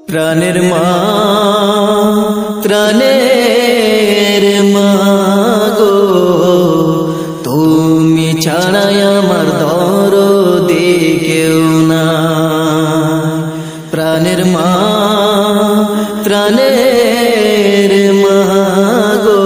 প্রাণের মা প্রাণের মা গো, তুমি ছাড়াই আমার দরদি কেউ না। প্রাণের মা প্রাণের মা গো,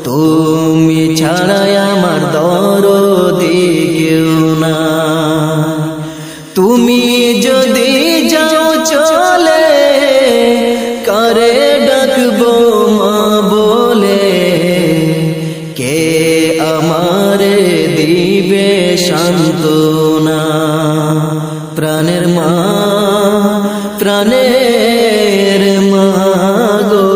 তুমি ছাড়াই আমার দরদি কেউ না। তুমি যদি যাও চলে কারে ডাকবো মা বলে, কে আমারে দিবে সান্ত্বনা। প্রাণের মা প্রাণের মা গো,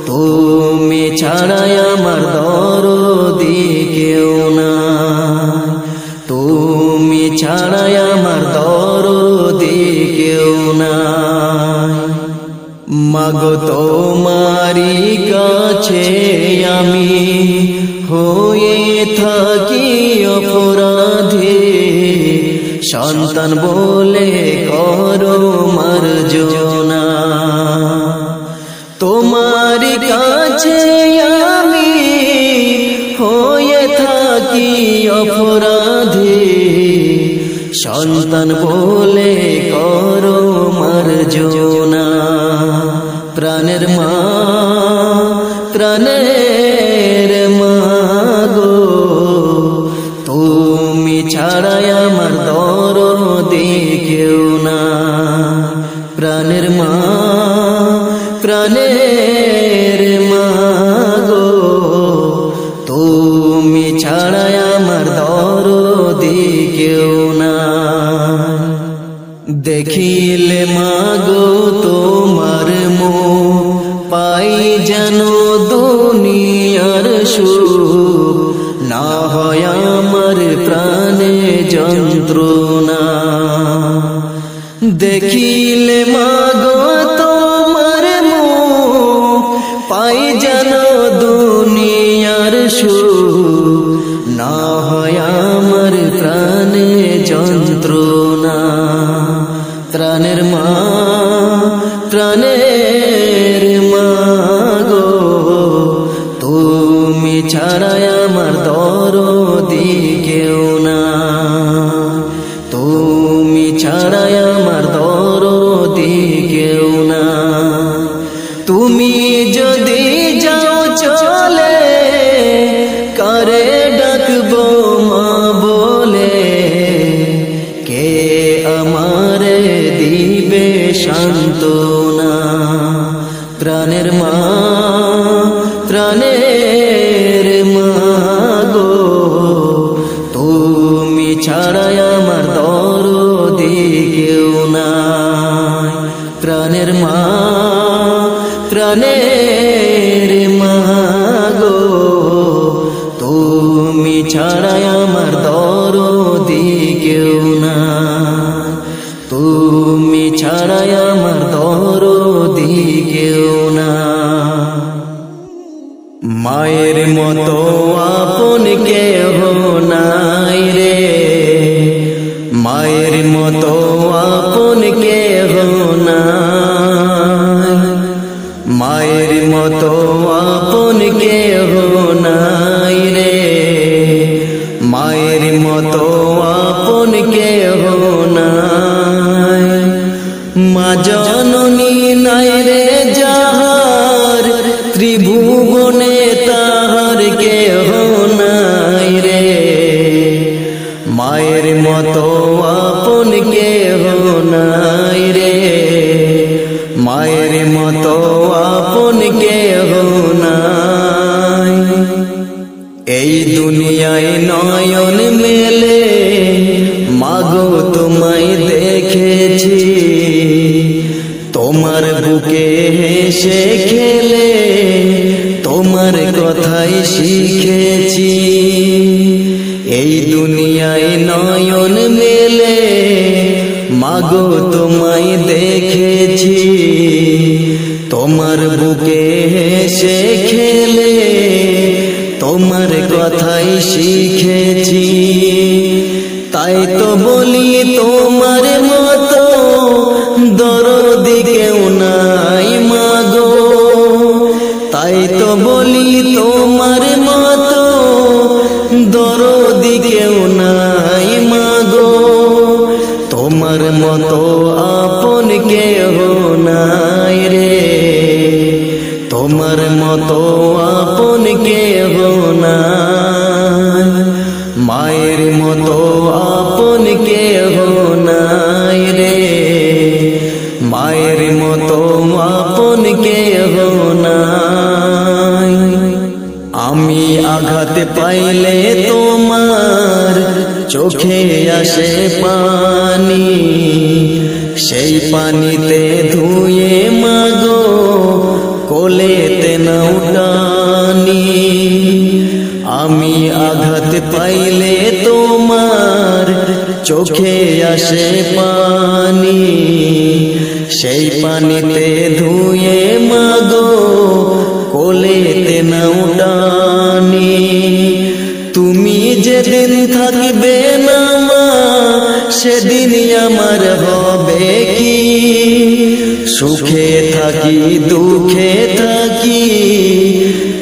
তুমি ছাড়াই আমার দরদি কেউ না। তুমি ছাড়াই আমার দরদি কেউ না। মাগো তোমারি কাছে আমি হয়ে থাকি অপরাধী, সন্তান বলে করো মার্জনা। তোমারি কাছে আমি হয়ে থাকি অপরাধী, সন্তান বলে করো মার্জনা। প্রাণের মা প্রাণের মা গো, তুমি ছাড়াই আমার দরদি কেউ না। প্রাণের মা প্রাণের মা গো, তুমি ছাড়াই আমার দরদি কেউ না। দেখিলে মাগো তোমার মুখ, পাই যেন দুনিয়ার সুখ, না হয় আমার প্রাণে যন্ত্রণা। দেখিলে মাগো তোমার মুখ, পাই যেন দুনিয়ার সুখ, না হয় আমার প্রাণে যন্ত্রণা। প্রাণের মা প্রাণের মা গো, তুমি ছাড়াই আমার দরদি কেউ না। তুমি ছাড়াই আমার দরদি কেউ না। তুমি যদি যাও চলে কারে ডাকবো মা বলে, কে আমারে দিবে সান্ত্বনা। প্রাণের মা প্রাণের মা গো, তুমি ছাড়াই আমার দরদি কেউ না। প্রাণের মা প্রাণের মা গো, তুমি ছাড়াই আমার দরদি কেউ না। তুমি ছাড়াই আমার দরদি কেউ না। মায়ের মতো আপন কেহ নাই রে, মায়ের মতো আপন কেহ নাই। মায়ের মতো আপন কেহ নাই রে, মায়ের মতো আপন কেহ নাই। মা জননী নাই রে যাহার, ত্রিভুবনে তাহার কেহ নাই রে। মায়ের মতো আপন কেহ নাই রে, মায়ের মতো আপন কেহ নাই। এই দুনিয়ায় নয়ন মেলে মাগো তোমায় দেখেছি, তোমার বুকে হেসে খেলে তোমার কথাই শিখেছি। এই দুনিয়ায় নয়ন মেলে মাগো তোমায় দেখেছি, তোমার বুকে হেসে খেলে তোমার কথাই শিখেছি। তাই তো বলি তোমার মতো মতো আপন কেহ নাই রে, তোমার মতো আপন কেহ নাই, মায়ের মতো আপন কেহ নাই রে, মায়ের মতো আপন কেহ নাই। আমি আঘাত পাইলে তোমার চোখে আসে পানি, সেই পানিতে ধুয়ে মাগো কোলেতে নাও টানি। আমি আঘাত পাইলে তোমার চোখে আসে পানি, সেই পানিতে ধুয়ে মাগো কোলেতে নাও টানি। তুমি যেদিন থাকবে না মা সেদিন আমার হবে কি, সুখে থাকি দুঃখে থাকি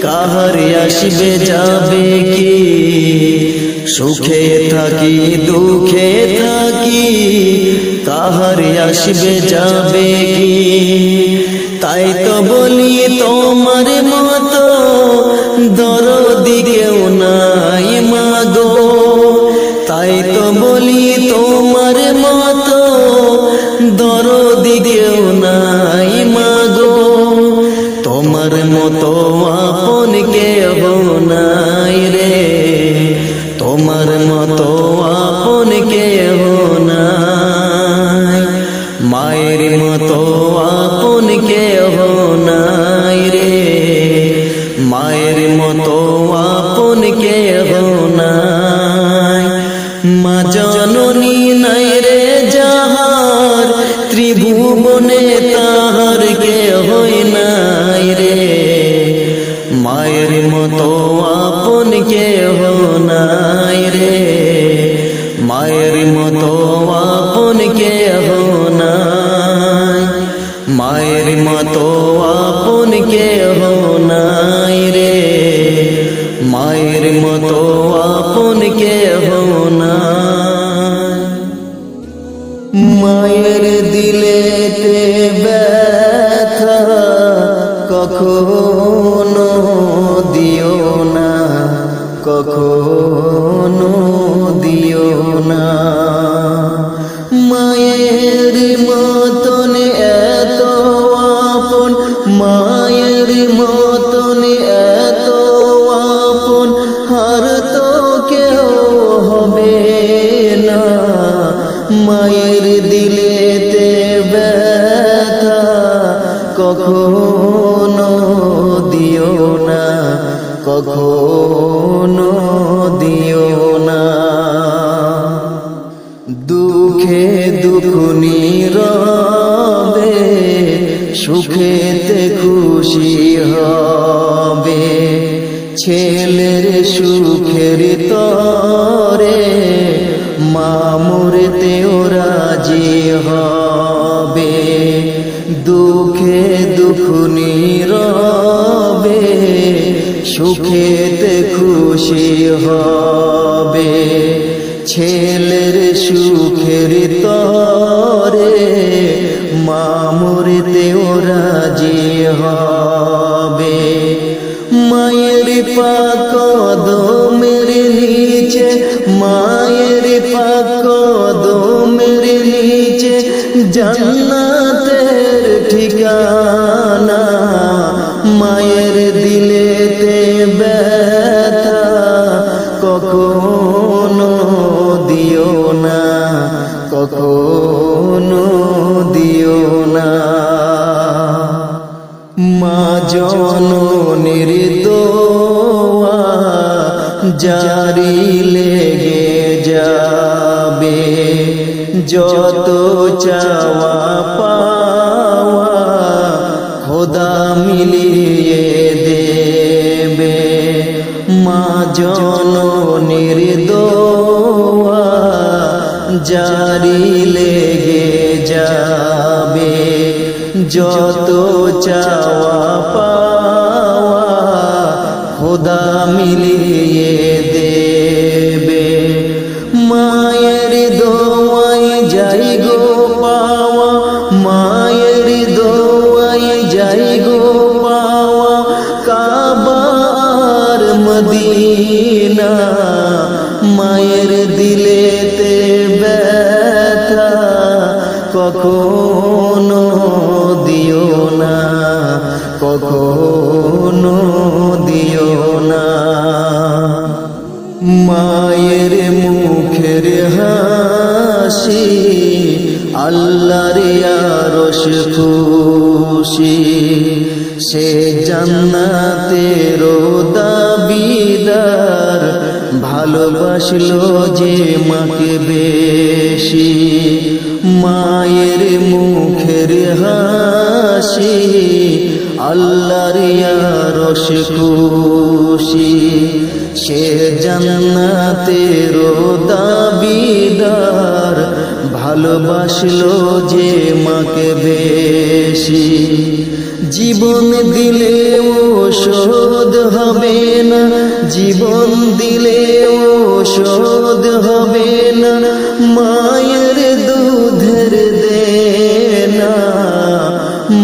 কাহার আসবে যাবে কি, সুখে থাকি দুঃখে থাকি কাহার আসবে যাবে কি। তাই তো বলি তোমার মতো দরদি কেউ নাই মাগো, তাই তো বলি তোমার মতো দরদি কেউ নাই মাগো, তোমার মতো আপন কেহ নাই রে, তোমার মতো আপন কেহ নাই, মায়ের মতো আপন কেহ নাই রে, মায়ের মতো আপন কেহ নাই। মা জননী নাই রে যাহার, ত্রিভুবনে তাহার কেহ নাই রে, মায়ের মতো আপন কেহ নাই রে, মায়ের মতো আপন কেহ নাই, মায়ের মতো আপন কেহ নাই রে, মায়ের মতো আপন কেহ নাই। মায়ের দিলেতে ব্যথা কখনো দিও না, কখনো দিও না। মায়ের মতন এত আপন, মায়ের মতন এত আপন আর তো কেউ হবে না। মায়ের দিলেতে ব্যথা কখনো দিও না, কখনো দিও না। দুঃখে দুঃখ নীরবে, সুখেতে খুশি হবে, ছেলের সুখের তরে মা মরতেও রাজি হবে। দুঃখে দুঃখ নীরবে, সুখেতে খুশি হবে, ছেলের সুখের তরে মা মরতেও রাজি হবে। মায়ের পাক কদমের নিচে, মায়ের পাক কদমের নিচে জান্নাতের ঠিকানা। মায়ের দিলেতে ব্যথা কখনো দিও না, কখনো দিও না। মা জননীর দোয়া জারি লেগে যাবে, যত চাওয়া পাওয়া খোদা মিলিয়ে দেবে। মা জননীর দোয়া জারি লেগে যাবে, যত চাওয়া পাওয়া খোদা মিলিয়ে দেবে। মায়ের দোয়ায় যাই গো পাওয়া, মায়ের দোয়াই যাই গো পাওয়া, কাবার মদিনা। মায়ের দিলেতে ব্যথা কখনো দিও না, কখনো দিও না। মায়ের মুখের হাসি আল্লাহর আরশ খুশি, সে জান্নাতের দাবিদার, ভালোবাসলো যে মাকে বেশি। মায়ের মুখের হাসি আল্লাহর আরশ খুশি, সে জান্নাতের দাবিদার, ভালোবাসলো যে মাকে বেশি। জীবন দিলেও শোধ হবে না, জীবন দিলেও শোধ হবে না, মায়ের দুধের দেনা।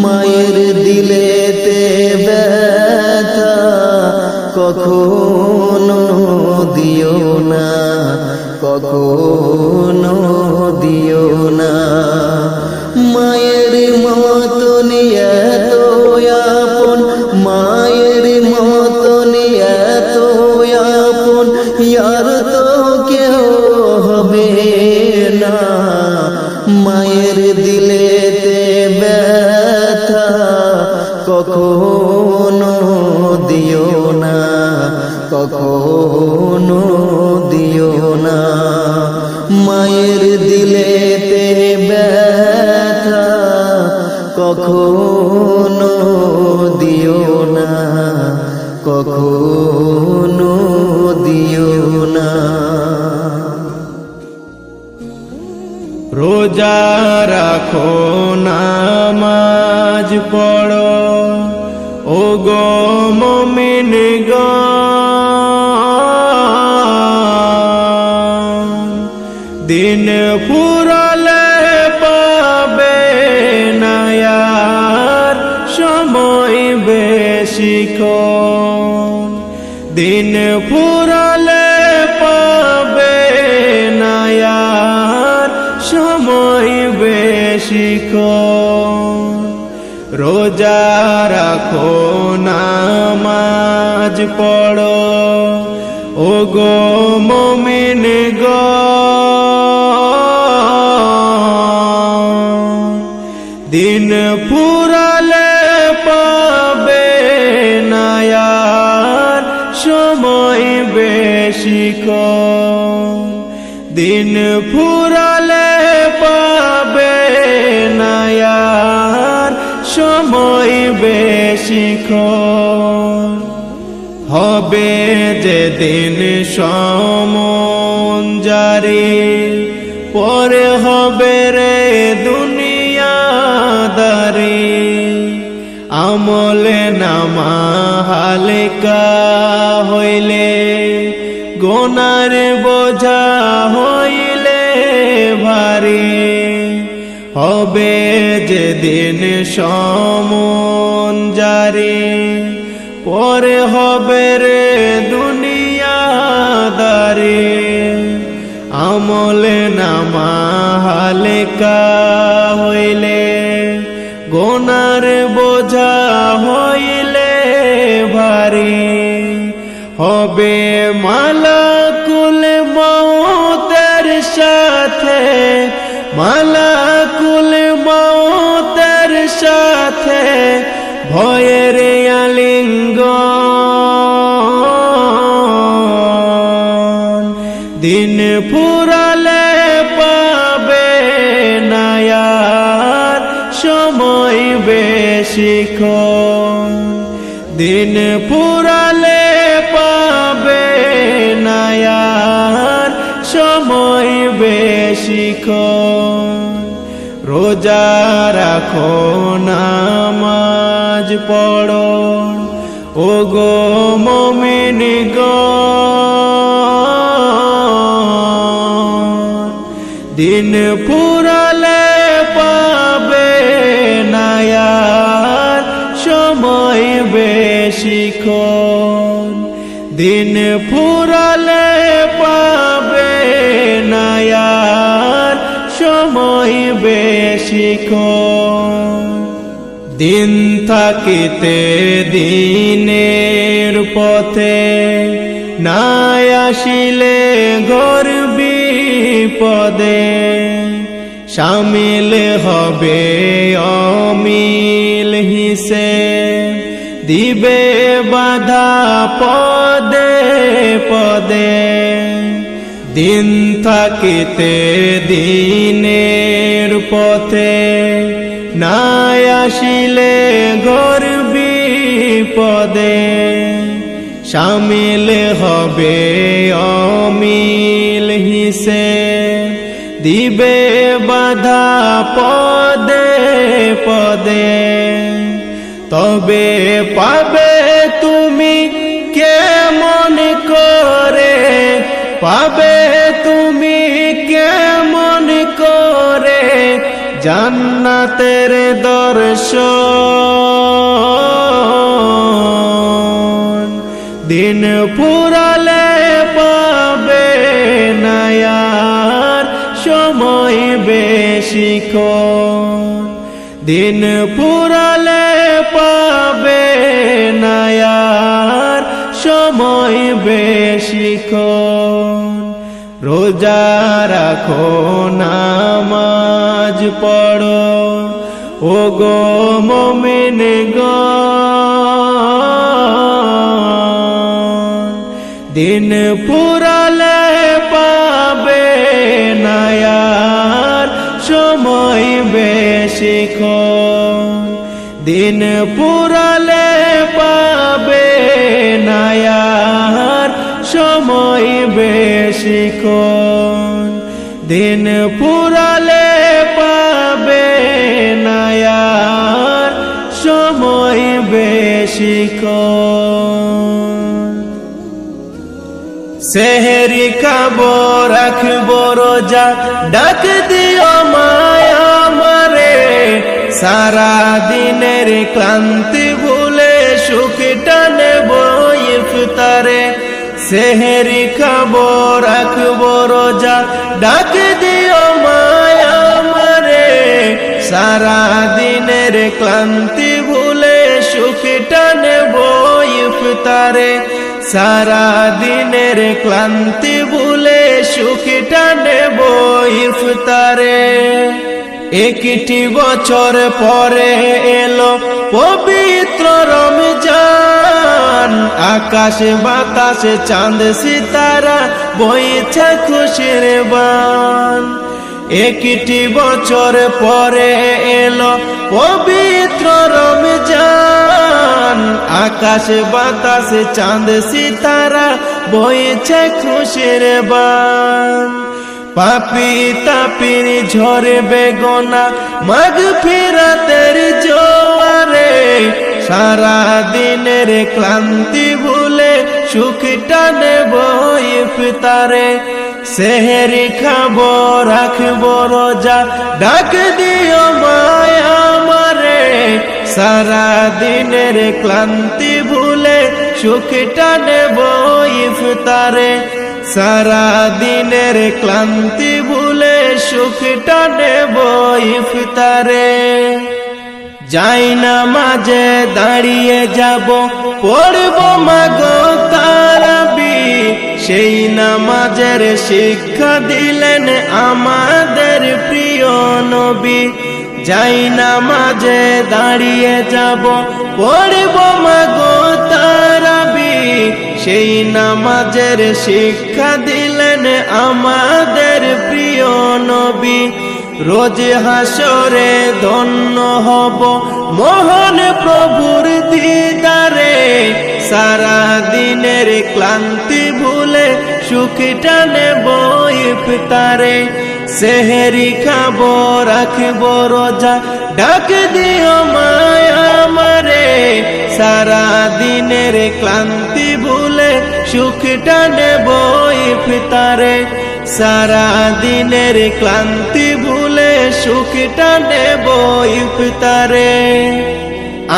মায়ের দিলেতে ব্যথা কখনো দিও না, কখনো দিও না। মায়ের মতন এত আপন, মায়ের মতন এত আপন, আর তো কেউ হবে না। মায়ের দিলেতে ব্যথা কখনো দিও না, কখনো দিও না। মায়ের দিলেতে ব্যথা কখনো দিও না, কখনো দিও না। রোজা রাখো, নামাজ পড়ো, ও গো মুমিনগণ। দিন ফুরালে পাবে না আর সময় বেশিক্ষণ। দিন ফুরালে পাবে না আর সময় বেশিক্ষণ। রোজা রাখো, নামাজ পড়ো, ও গো মুমিনগণ। দিন ফুরালে পাবে না আর সময় বেশিক্ষণ। দিন ফুরালে পাবে না আর সময় বেশিক্ষণ। হবে যেদিন সমন জারি, পরে হবে রে দুনিয়াদারি। আমলে নামা হালকা হইলে, গোনার বোঝা হইলে ভারী। হবে যেদিন সমন জারি, পরে হবে রে দুনিয়াদারি। আমলে নামা হালকা হইলে, গোনার বোঝা হইলে ভারী। হবে মালাকুল মউতের সাথে, মালাকুল মউতের সাথে ভয়ের আলিঙ্গন। দিন ফুরালে পাবে না আর সময় বেশিক্ষণ। দিন ফুরালে পাবে না আর সময় বেশিক্ষণ। রোজা রাখো, নামাজ পড়ো, ও গো মুমিনগণ। দিন ফুরালে পাবে না আর সময় বেশিক্ষণ, দিন ফুরালে পাবে না আর সময় বেশিক্ষণ। দিন থাকিতে দিনের পথে না আসিলে ঘোর বিপদে, শামিল হবে অমিল হিসেব, দিবে বাধা পদে পদে। দিন থাকিতে দিনের পথে না আসিলে ঘোর বিপদে, শামিল হবে অমিল হিসেব, দিবে বাধা পদে পদে। তবে পাবে তুমি কেমন করে, পাবে তুমি কেমন করে জান্নাতের দর্শন, দিন ফুরালে পাবে না আর সময় বেশিক্ষণ, দিন ফুরালে পাবে না আর সময় বেশিক্ষণ। রোজা রাখো নামাজ পড়ো ও গো মুমিনগণ, দিন ফুরালে পাবে না আর সময় বেশিক্ষণ, দিন ফুরালে পাবে না আর সময় বেশিক্ষণ, দিন ফুরালে পাবে না আর সময় বেশিক্ষণ। সেহরি খাবো রাখবো রোজা, ডাক দিও মায়া আমারে, সারা দিনের ক্লান্তি ভুলে সুখটা নেব ইফতারে। সেহরি খাবো রাখবো রোজা, ডাক দিও মায়া আমারে, সারা দিনের ক্লান্তি ভুলে সুখটা নেব ইফতারে। সারা দিনের ক্লান্তি ভুলে সুখটা নেব ইফতারে। একটি বছর পরে এলো পবিত্র রমজান, আকাশে বাতাসে চাঁদ সিতারা বইছে খুশির বান। একটি বছর পরে এলো পবিত্র রমজান, আকাশে বাতাসে চাঁদ সিতারা বইছে খুশির বান। পাপি তাপির ঝরবে গোনা মাগফিরাতের জোয়ারে, সারা দিনের ক্লান্তি ভুলে সুখটা নেব ইফতারে। সেহরি খাবো রাখবো রোজা, ডাক দিও মায়া আমারে, সারা দিনের ক্লান্তি ভুলে সুখটা নেব ইফতারে। সারা দিনের ক্লান্তি ভুলে সুখটা নেব ইফতারে। যাই নামাজে দাঁড়িয়ে যাব পড়ব মাগো তারাবি, সেই নামাজের শিক্ষা দিলেন আমাদের প্রিয় নবী। যাই নামাজে দাঁড়িয়ে যাব পড়ব মাগো তারাবি, সেই নামাজের শিক্ষা দিলেন আমাদের প্রিয় নবী। রোজ হাসরে ধন্য হব মহান প্রভুর দিদারে, সারা দিনের ক্লান্তি ভুলে সুখটা নেব ইফতারে। সেহরি খাবো রাখবো রোজা, ডাক দিও মায়া আমারে, সারা দিনের ক্লান্তি ভুলে সুখটা নেব ইফতারে। সারা দিনের ক্লান্তি ভুলে সুখটা নেব ইফতারে।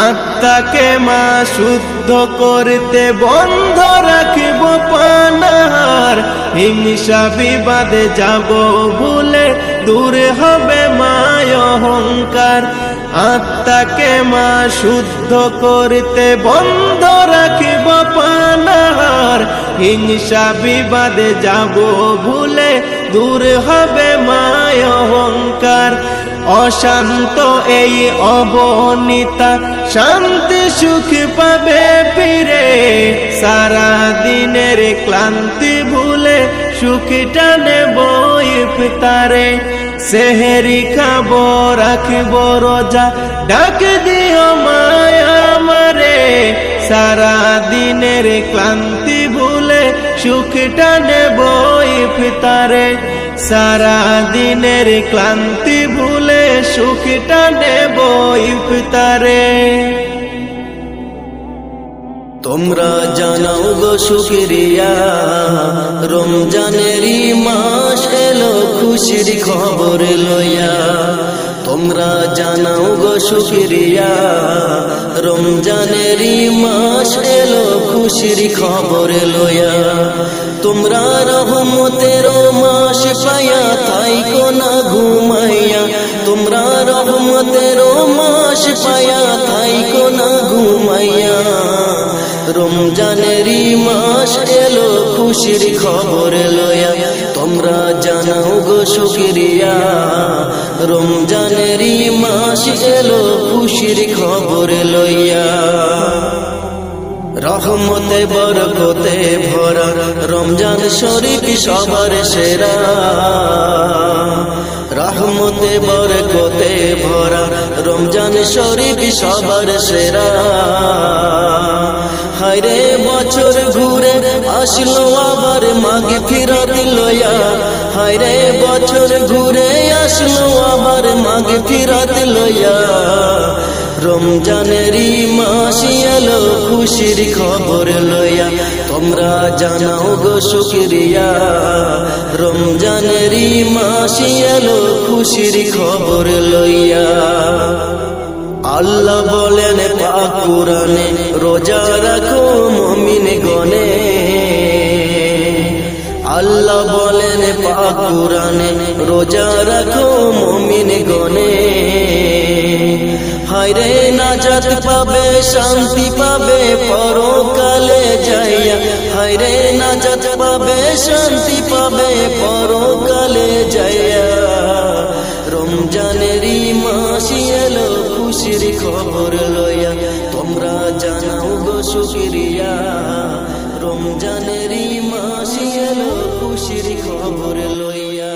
আত্মাকে মা শুদ্ধ করতে বন্ধ রাখিব পানাহার, হিংসা বিবাদে যাব ভুলে দূর হবে মায় অহংকার। আত্মাকে মা শুদ্ধ করতে বন্ধ রাখিব পানাহার, হিংসা বিবাদে যাব ভুলে দূর হবে মায় অহংকার। অশান্ত এই অবনীতা শান্তি সুখ পাবে ফিরে, সারা দিনের ক্লান্তি ভুলে সুখটা নেব ইফতারে। সেহেরি খাব রাখিব রোজা, ডাক দিও মায়া আমারে, সারা দিনের ক্লান্তি ভুলে সুখটা নেব ইফতারে। সারা দিনের ক্লান্তি ভুলে সুখটা নেব ইফতারে। তোমরা জানাও গো শুকরিয়া, রমজানেরই মাস এলো খুশির খবর লইয়া। তোমরা জানাও গো শুকরিয়া, রমজানেরই মাস এলো খুশির খবর লইয়া। তোমরা রহমতের মাস পাইয়া থাইকো না ঘুমাইয়া, তোমরা রহমতের মাস পাইয়া থাইকো না ঘুমাইয়া। রমজানেরই মাস এলো খুশির খবর লইয়া। তোমরা জানাও গো শুকরিয়া, রমজানেরই মাস এলো খুশির খবর লইয়া। রহমতে বরকতে ভরা রমজান শরীফ সবার সেরা, রহমতে বরকতে ভরা রমজান শরীফ সবার সেরা। হায়রে বছর ঘুরে আসলো আবার মাগফিরাত লইয়া, হায়রে বছর ঘুরে আসলো আবার মাগফিরাত লইয়া। রমজানেরই মাস এলো খুশির খবর লইয়া। তোমরা জানাও গো শুকরিয়া, রমজানেরই মাস এলো খুশির খবর লইয়া। আল্লাহ বলেন পাক কুরআনে, রোজা রাখো মুমিন গণে। আল্লাহ বলেন পাক কুরআনে, রোজা রাখো মুমিন গণে। হায়রে নাজাত পাবে শান্তি পাবে পরকালে যাইয়া, হায়রে নাজাত পাবে শান্তি পাবে পরকালে যাইয়া। রমজানেরই মাস এলো খুশির খবর লইয়া। তোমরা জানাও গো শুকরিয়া, রমজানেরই মাস এলো খুশির খবর লইয়া।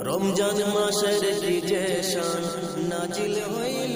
রমজান মাসের কি যে শান নাজিল হইল